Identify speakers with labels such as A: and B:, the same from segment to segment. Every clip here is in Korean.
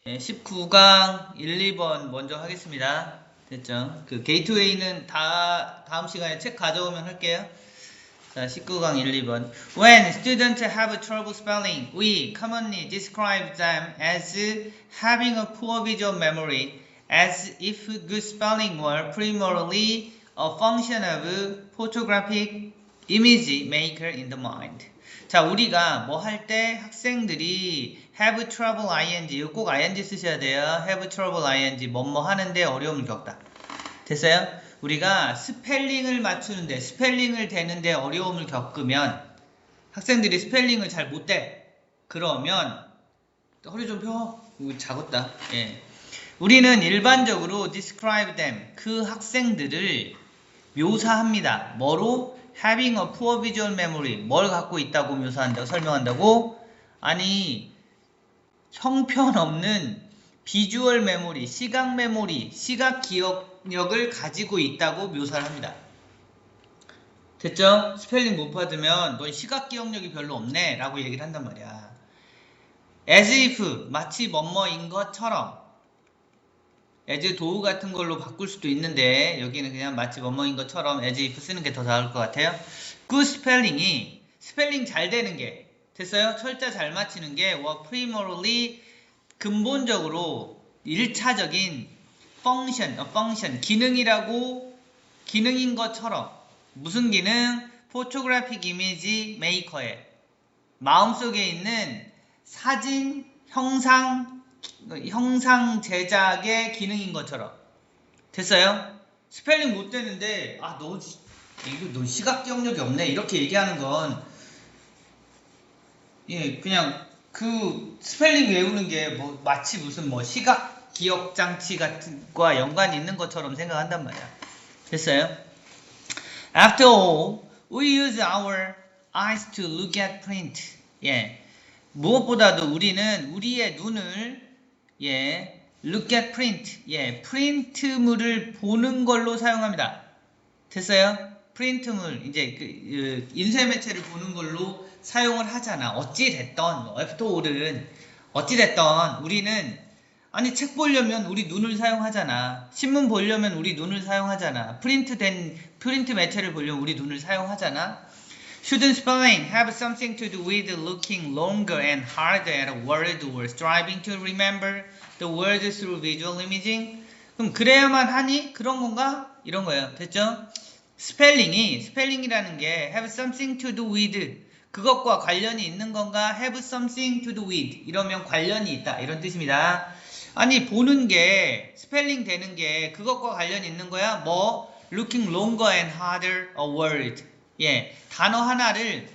A: 예, 19강 1, 2번 먼저 하겠습니다. 됐죠? 그 게이트웨이는 다음 시간에 책 가져오면 할게요. 자, 19강 1, 2번. When students have trouble spelling, we commonly describe them as having a poor visual memory, as if good spelling were primarily a function of photographic image maker in the mind. 자, 우리가 뭐 할 때 학생들이 have trouble ing, 이거 꼭 ing 쓰셔야 돼요. have trouble ing, 뭐뭐 하는데 어려움을 겪다. 됐어요? 우리가 스펠링을 맞추는데, 스펠링을 대는데 어려움을 겪으면, 학생들이 스펠링을 잘 못대. 그러면, 허리 좀 펴. 이거 작았다. 예. 우리는 일반적으로 describe them, 그 학생들을 묘사합니다. 뭐로? having a poor visual memory, 뭘 갖고 있다고 묘사한다고, 설명한다고? 아니, 형편없는 비주얼 메모리, 시각 메모리, 시각 기억력을 가지고 있다고 묘사를 합니다. 됐죠? 스펠링 못 받으면 넌 시각 기억력이 별로 없네 라고 얘기를 한단 말이야. as if, 마치 뭐뭐인 것처럼. as 도우 같은 걸로 바꿀 수도 있는데 여기는 그냥 마치 뭐뭐인 것처럼 as if 쓰는 게 더 나을 것 같아요. good 스펠링이 스펠링 잘 되는 게 됐어요? 철자 잘 맞히는 게 primarily 근본적으로 1차적인 function, 기능인 것처럼. 무슨 기능? photographic image maker의 마음속에 있는 사진, 형상 제작의 기능인 것처럼. 됐어요? 스펠링 못 되는데 너 시각 기억력이 없네 이렇게 얘기하는 건 그냥 그 스펠링 외우는 게 뭐 마치 무슨 뭐 시각 기억 장치 같은 거와 연관이 있는 것처럼 생각한단 말이야. 됐어요? After all, we use our eyes to look at print. 무엇보다도 우리는 우리의 눈을 look at print. 프린트물을 보는 걸로 사용합니다. 됐어요? 프린트물, 이제 인쇄 매체를 보는 걸로 사용을 하잖아. 어찌됐던, after all은 어찌됐던 우리는 책 보려면 우리 눈을 사용하잖아. 신문 보려면 우리 눈을 사용하잖아. 프린트 매체를 보려면 우리 눈을 사용하잖아. Shouldn't spelling have something to do with looking longer and harder at a word or striving to remember the word through visual imaging? 그럼 그래야만 하니? 그런 건가? 이런 거예요. 됐죠? 스펠링이라는 게 have something to do with 그것과 관련이 있는 건가? have something to do with 이러면 관련이 있다 이런 뜻입니다. 아니 보는 게 스펠링 되는 게 그것과 관련이 있는 거야? 뭐 looking longer and harder a word 단어 하나를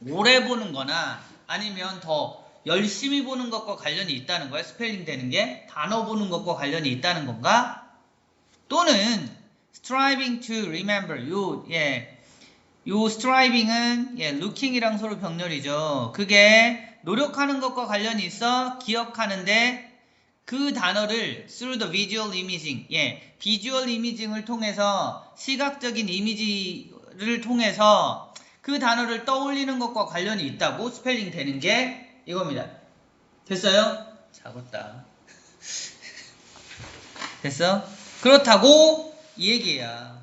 A: 오래 보는 거나 아니면 더 열심히 보는 것과 관련이 있다는 거야. 스펠링 되는 게 단어 보는 것과 관련이 있다는 건가? 또는 striving to remember 요 striving은 looking이랑 서로 병렬이죠. 그게 노력하는 것과 관련이 있어 기억하는데 그 단어를 through the visual imaging 비주얼 이미징을 통해서 시각적인 이미지를 통해서 그 단어를 떠올리는 것과 관련이 있다고 스펠링 되는 게 이겁니다. 됐어요? 작았다. 됐어? 그렇다고 이 얘기야.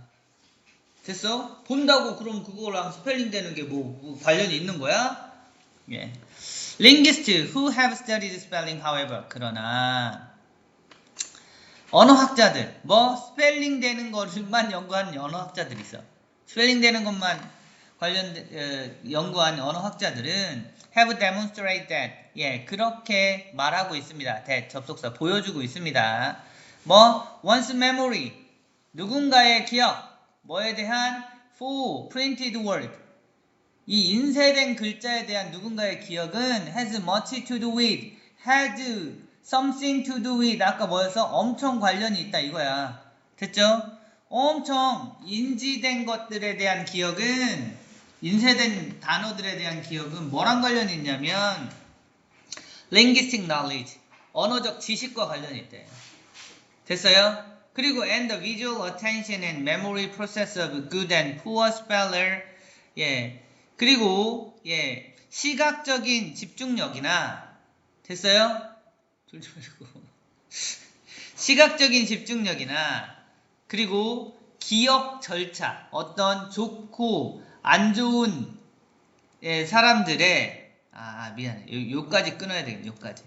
A: 됐어? 본다고 그럼 그거랑 스펠링 되는 게 뭐 관련이 있는 거야? Linguists who have studied spelling, however, 그러나 언어학자들, 스펠링 되는 것만 연구한 언어학자들이 있어. 스펠링 되는 것만 연구한 언어학자들은 have demonstrated that, 그렇게 말하고 있습니다. that, 접속사, 보여주고 있습니다. one's memory, 누군가의 기억, 뭐에 대한 for printed word, 이 인쇄된 글자에 대한 누군가의 기억은 has much to do with, has something to do with, 아까 뭐였어? 엄청 관련이 있다 이거야. 됐죠? 엄청 인지된 것들에 대한 기억은, 인쇄된 단어들에 대한 기억은 뭐랑 관련이 있냐면 linguistic knowledge, 언어적 지식과 관련이 있대. 됐어요? 그리고 and the visual attention and memory process of good and poor speller, 그리고 시각적인 집중력이나 됐어요? 졸지 말고. 시각적인 집중력이나 그리고 기억 절차, 어떤 좋고 안 좋은 사람들의 미안해. 요까지 끊어야 되겠네. 요까지.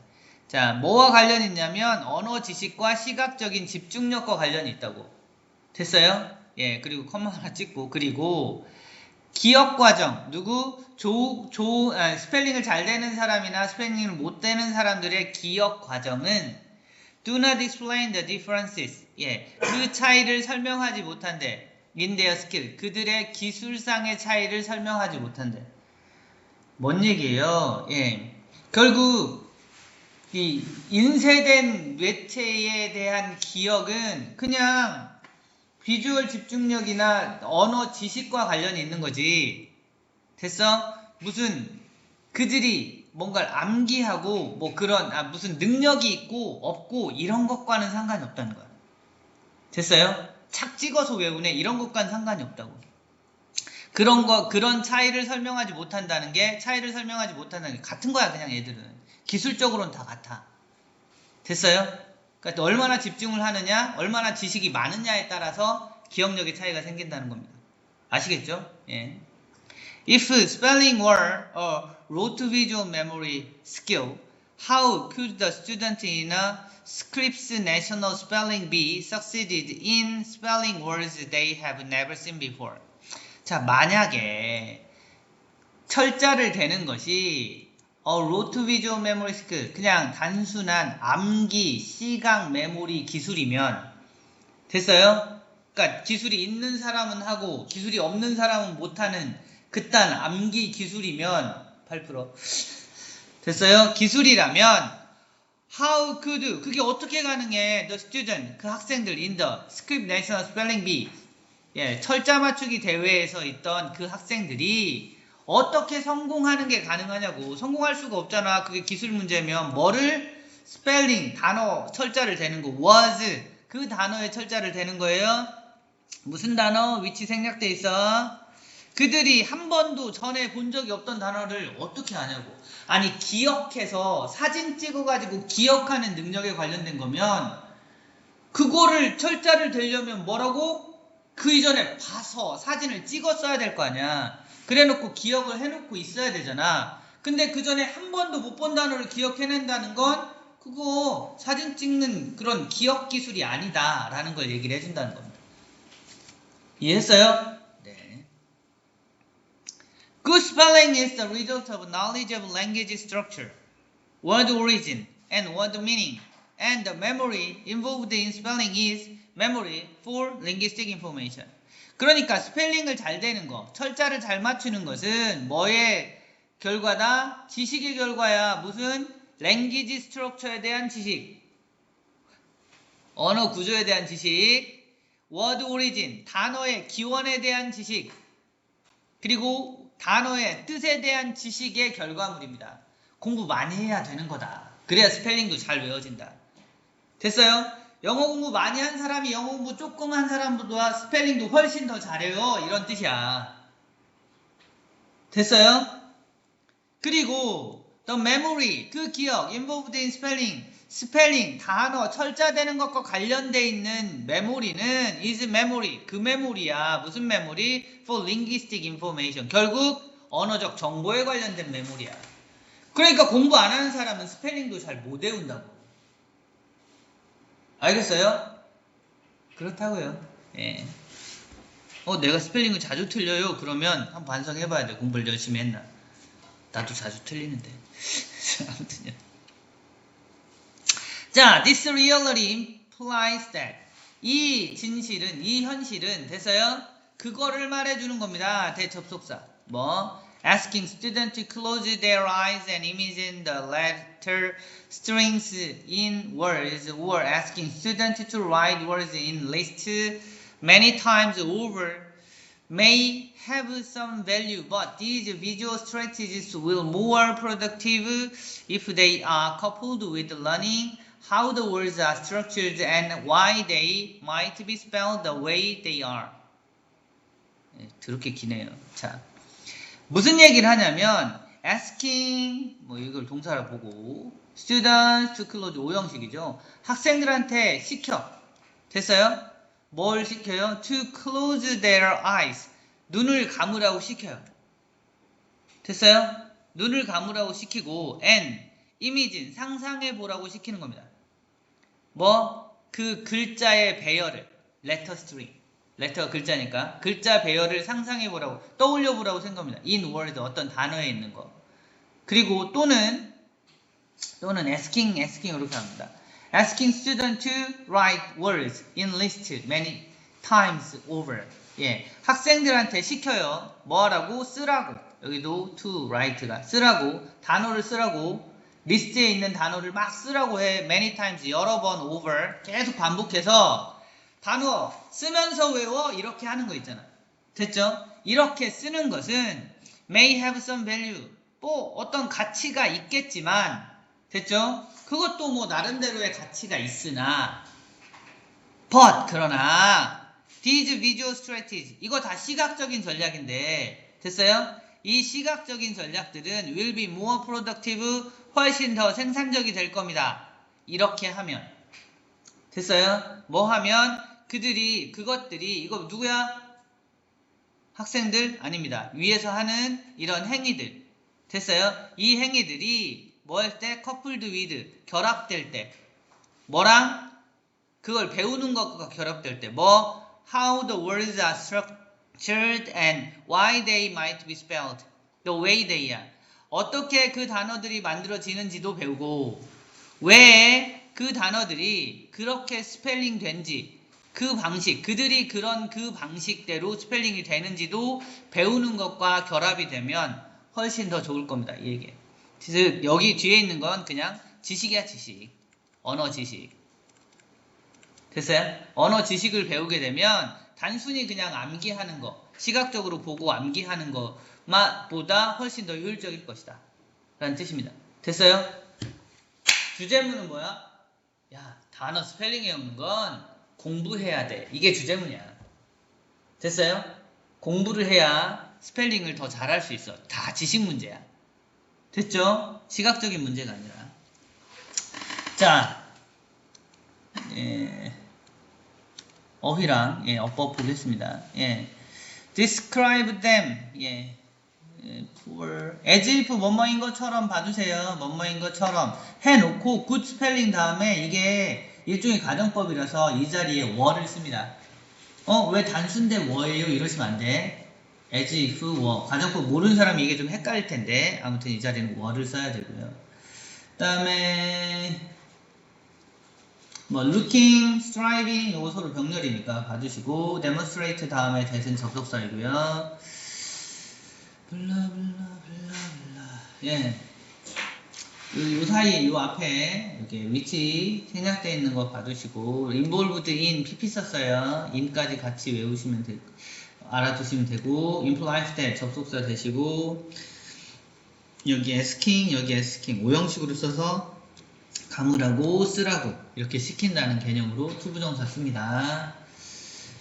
A: 자, 뭐와 관련이 있냐면 언어 지식과 시각적인 집중력과 관련이 있다고. 됐어요? 예, 그리고 컴마 하나 찍고 그리고 기억 과정, 누구? 스펠링을 잘 되는 사람이나 스펠링을 못 되는 사람들의 기억 과정은 do not explain the differences. 예, 그 차이를 설명하지 못한대. in their skill. 그들의 기술상의 차이를 설명하지 못한대. 뭔 얘기예요? 예, 결국 이 인쇄된 뇌체에 대한 기억은 그냥 비주얼 집중력이나 언어 지식과 관련이 있는 거지. 됐어? 무슨 그들이 뭔가를 암기하고 뭐 그런 무슨 능력이 있고 없고 이런 것과는 상관이 없다는 거야. 됐어요? 착 찍어서 외우네 이런 것과는 상관이 없다고. 그런 차이를 설명하지 못한다는 게 같은 거야. 그냥 얘들은 기술적으로는 다 같아. 됐어요? 그러니까 얼마나 집중을 하느냐, 얼마나 지식이 많으냐에 따라서 기억력의 차이가 생긴다는 겁니다. 아시겠죠? 예. If spelling were a rote visual memory skill, how could the student in a Scripps National Spelling Bee succeeded in spelling words they have never seen before? 자, 만약에 철자를 대는 것이 rote visual memory skill, 그냥 단순한 암기, 시각 메모리 기술이면 됐어요? 그러니까 기술이 있는 사람은 하고 기술이 없는 사람은 못하는 그딴 암기 기술이면 8% 됐어요? 기술이라면 how could 그게 어떻게 가능해? The student 그 학생들 in the Scripps National Spelling Bee 예, 철자 맞추기 대회에서 있던 그 학생들이 어떻게 성공하는 게 가능하냐고. 성공할 수가 없잖아. 그게 기술 문제면 뭐를 스펠링 단어 철자를 대는 거 was 그 단어의 철자를 대는 거예요. 무슨 단어? 위치 생략돼 있어. 그들이 한 번도 전에 본 적이 없던 단어를 어떻게 아냐고. 아니 기억해서 사진 찍어가지고 기억하는 능력에 관련된 거면 그거를 철자를 대려면 뭐라고? 그 이전에 봐서 사진을 찍었어야 될 거 아니야. 그래놓고 기억을 해놓고 있어야 되잖아. 근데 그 전에 한 번도 못 본 단어를 기억해낸다는 건 그거 사진 찍는 그런 기억 기술이 아니다 라는 걸 얘기를 해준다는 겁니다. 이해했어요? 네. Good spelling is the result of knowledge of language structure, word origin, and word meaning. And the memory involved in spelling is memory for linguistic information. 그러니까 스펠링을 잘 되는 거, 철자를 잘 맞추는 것은 뭐의 결과다? 지식의 결과야. 무슨? language structure에 대한 지식, 언어 구조에 대한 지식, word origin, 단어의 기원에 대한 지식, 그리고 단어의 뜻에 대한 지식의 결과물입니다. 공부 많이 해야 되는 거다. 그래야 스펠링도 잘 외워진다. 됐어요? 영어 공부 많이 한 사람이 영어 공부 조금 한 사람보다 스펠링도 훨씬 더 잘해요. 이런 뜻이야. 됐어요? 그리고 the memory, 그 기억, involved in spelling, 스펠링, 단어, 철자되는 것과 관련돼 있는 메모리는 is memory, 그 메모리야. 무슨 메모리? for linguistic information. 결국 언어적 정보에 관련된 메모리야. 그러니까 공부 안 하는 사람은 스펠링도 잘 못 외운다고. 알겠어요? 그렇다고요. 예. 내가 스펠링을 자주 틀려요. 그러면 한번 반성해봐야 돼. 공부를 열심히 했나. 나도 자주 틀리는데. 아무튼요. 자, this reality implies that. 이 진실은, 이 현실은, 됐어요? 그거를 말해주는 겁니다. 대접속사. 뭐? Asking students to close their eyes and imagine the letter strings in words, or asking students to write words in lists many times over may have some value, but these visual strategies will be more productive if they are coupled with learning how the words are structured and why they might be spelled the way they are. 더럽게 기네요. 자, 무슨 얘기를 하냐면 asking 뭐 이걸 동사를 보고 students to close 5형식이죠. 학생들한테 시켜. 됐어요? 뭘 시켜요? to close their eyes. 눈을 감으라고 시켜요. 됐어요? 눈을 감으라고 시키고 and imagine 상상해 보라고 시키는 겁니다. 뭐? 그 글자의 배열을 letter string. letter가 글자니까 글자 배열을 상상해 보라고 떠올려 보라고 생각합니다. in word 어떤 단어에 있는 거. 그리고 또는 asking 이렇게 합니다. asking student to write words in list many times over. 예, 학생들한테 시켜요. 뭐 하라고? 쓰라고. 여기도 to write가 쓰라고, 단어를 쓰라고, 리스트에 있는 단어를 막 쓰라고 해. many times 여러 번 over 계속 반복해서 단어 쓰면서 외워 이렇게 하는 거 있잖아. 됐죠? 이렇게 쓰는 것은 may have some value. 뭐 어떤 가치가 있겠지만 됐죠? 그것도 뭐 나름대로의 가치가 있으나 but 그러나 these visual strategies 이거 다 시각적인 전략인데 됐어요? 이 시각적인 전략들은 will be more productive 훨씬 더 생산적이 될 겁니다. 이렇게 하면 됐어요? 뭐 하면 그것들이 이거 누구야? 학생들? 아닙니다. 위에서 하는 이런 행위들 됐어요? 이 행위들이 뭐 할 때? coupled with 결합될 때 뭐랑? 그걸 배우는 것과 결합될 때 뭐? how the words are structured and why they might be spelled the way they are 어떻게 그 단어들이 만들어지는지도 배우고 왜 그 단어들이 그렇게 스펠링 된지 그 방식 그들이 그런 그 방식대로 스펠링이 되는지도 배우는 것과 결합이 되면 훨씬 더 좋을 겁니다. 이 얘기. 즉 여기 뒤에 있는 건 그냥 지식이야 지식. 언어 지식. 됐어요? 언어 지식을 배우게 되면 단순히 그냥 암기하는 거 시각적으로 보고 암기하는 것보다 훨씬 더 효율적일 것이다. 라는 뜻입니다. 됐어요? 주제문은 뭐야? 야 단어 스펠링 외우는 건 공부해야 돼. 이게 주제문이야. 됐어요? 공부를 해야 스펠링을 더 잘할 수 있어. 다 지식 문제야. 됐죠? 시각적인 문제가 아니라. 자, 어휘랑 어법 보겠습니다. describe them. for as if 뭐뭐인 것처럼 봐주세요. 뭐뭐인 것처럼 해놓고 good spelling 다음에 이게 일종의 가정법이라서 이 자리에 were를 씁니다. 왜 단순대 we예요? 이러시면 안 돼. as if were 가정법 모르는 사람이 이게 좀 헷갈릴 텐데 아무튼 이 자리는 were를 써야 되고요. 그 다음에 뭐 looking, striving 요거 서로 병렬이니까 봐주시고 demonstrate 다음에 대신 접속사이고요. 요 사이에 요 앞에 이렇게 위치 생략되어 있는 거 봐두시고 involved in pp 썼어요. in까지 같이 외우시면 되고 알아두시면 되고 implies that 접속사 되시고 여기 asking 5형식으로 써서 감으라고 쓰라고 이렇게 시킨다는 개념으로 투부정사 씁니다.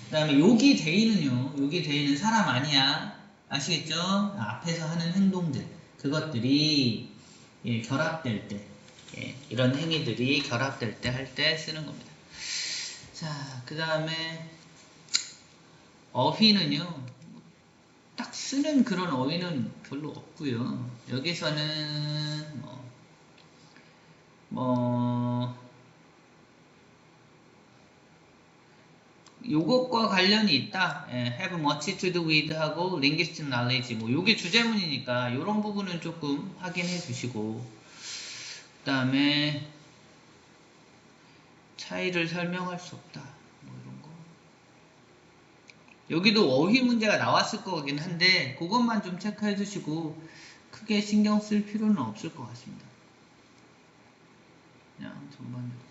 A: 그 다음에 여기 대의는 사람 아니야. 아시겠죠? 앞에서 하는 행동들 그것들이 결합될 때 이런 행위들이 결합될 때 할 때 쓰는 겁니다. 자, 그 다음에 어휘는요 딱 쓰는 그런 어휘는 별로 없고요. 여기서는 요것과 관련이 있다. have much to do with 하고 linguistic knowledge 요게 주제문이니까 요런 부분은 조금 확인해 주시고 그 다음에 차이를 설명할 수 없다. 이런 거. 여기도 어휘 문제가 나왔을 거긴 한데 그것만 좀 체크해 주시고 크게 신경 쓸 필요는 없을 것 같습니다. 그냥 전반적으로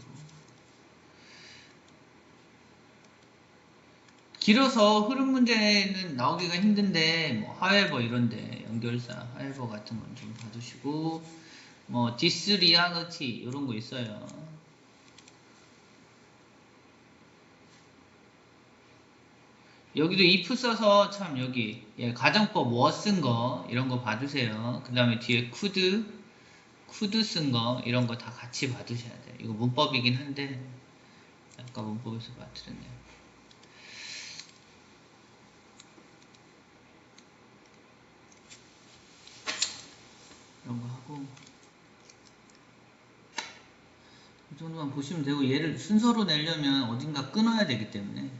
A: 길어서 흐름 문제는 나오기가 힘든데 however 이런데 연결사 however 같은 건 좀 봐두시고 this reality 이런 거 있어요. 여기도 if 써서 참 여기 가정법 was 쓴 거 이런 거 봐주세요. 그 다음에 뒤에 could could 쓴 거 이런 거 다 같이 받으셔야 돼요. 이거 문법이긴 한데 아까 문법에서 받으셨네요. 이런 거 하고 이 정도만 보시면 되고, 얘를 순서로 내려면 어딘가 끊어야 되기 때문에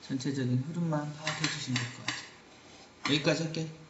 A: 전체적인 흐름만 파악해 주시면 될 것 같아요. 여기까지 할게요.